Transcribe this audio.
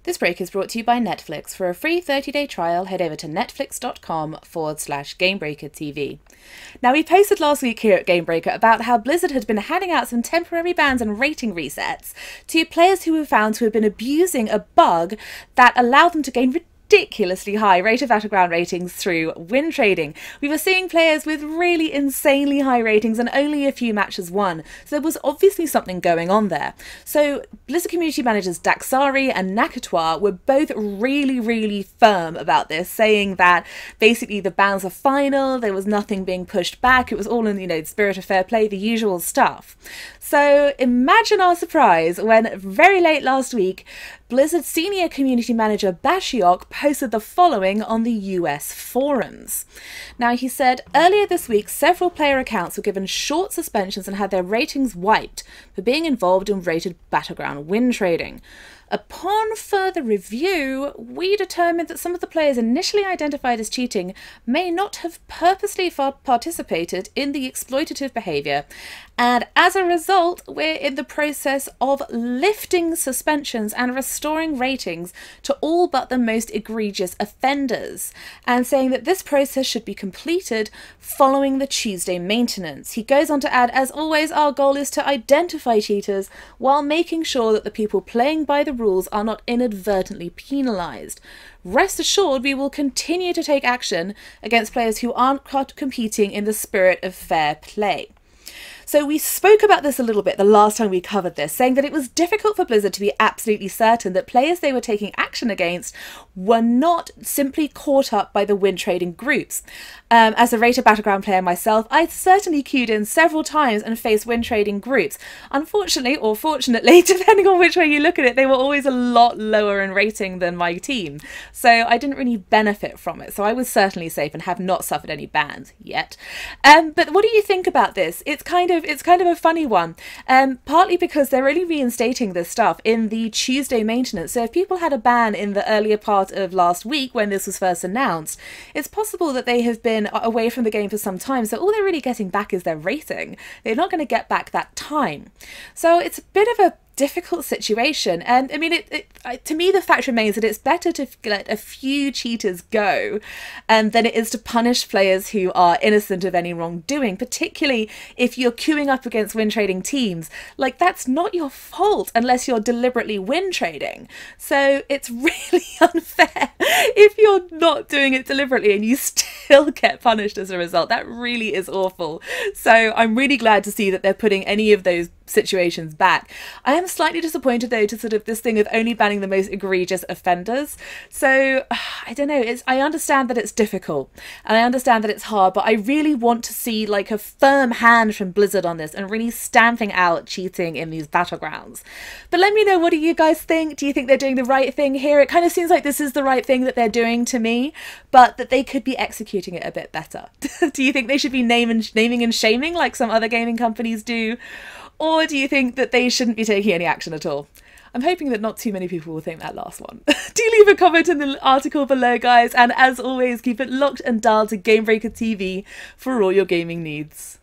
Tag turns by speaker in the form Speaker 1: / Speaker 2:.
Speaker 1: This break is brought to you by Netflix. For a free 30-day trial, head over to netflix.com/GameBreaker Now, we posted last week here at GameBreaker about how Blizzard had been handing out some temporary bans and rating resets to players who were found to have been abusing a bug that allowed them to gain ridiculously high rate of battleground ratings through win trading. We were seeing players with really insanely high ratings and only a few matches won, so there was obviously something going on there. So Blizzard community managers Daxxarri and Nakatoir were both really firm about this, saying that basically the bans are final, there was nothing being pushed back, it was all in, the spirit of fair play, the usual stuff. So imagine our surprise when very late last week, Blizzard senior community manager Bashiok posted the following on the US forums. Now, he said, earlier this week, several player accounts were given short suspensions and had their ratings wiped for being involved in rated battleground win trading. Upon further review, we determined that some of the players initially identified as cheating may not have purposely participated in the exploitative behaviour, and as a result, we're in the process of lifting suspensions and restoring ratings to all but the most egregious offenders, and saying that this process should be completed following the Tuesday maintenance. He goes on to add, as always, our goal is to identify cheaters while making sure that the people playing by the rules are not inadvertently penalised. Rest assured, we will continue to take action against players who aren't competing in the spirit of fair play. So we spoke about this a little bit the last time we covered this, saying that it was difficult for Blizzard to be absolutely certain that players they were taking action against were not simply caught up by the win trading groups. As a rated battleground player myself, I certainly queued in several times and faced win trading groups. Unfortunately, or fortunately, depending on which way you look at it, they were always a lot lower in rating than my team. So I didn't really benefit from it. So I was certainly safe and have not suffered any bans yet. But what do you think about this? It's kind of a funny one, partly because they're really reinstating this stuff in the Tuesday maintenance. So if people had a ban in the earlier part of last week when this was first announced, it's possible that they have been away from the game for some time, so all they're really getting back is their rating. They're not going to get back that time. So it's a bit of a difficult situation, and I mean, to me the fact remains that it's better to let a few cheaters go than it is to punish players who are innocent of any wrongdoing, particularly if you're queuing up against win trading teams. Like, that's not your fault unless you're deliberately win trading, so it's really unfair if you're not doing it deliberately and you still get punished as a result. That really is awful. So I'm really glad to see that they're putting any of those situations back. I am slightly disappointed though to sort of this thing of only banning the most egregious offenders. So I don't know, I understand that it's difficult and I understand that it's hard, but I really want to see like a firm hand from Blizzard on this and really stamping out cheating in these battlegrounds. But let me know, what do you guys think? Do you think they're doing the right thing here? It kind of seems like this is the right thing that they're doing to me, but that they could be executing it a bit better. Do you think they should be naming and shaming like some other gaming companies do? Or do you think that they shouldn't be taking any action at all? I'm hoping that not too many people will think that last one. Do leave a comment in the article below, guys, and as always, keep it locked and dialed to GameBreaker TV for all your gaming needs.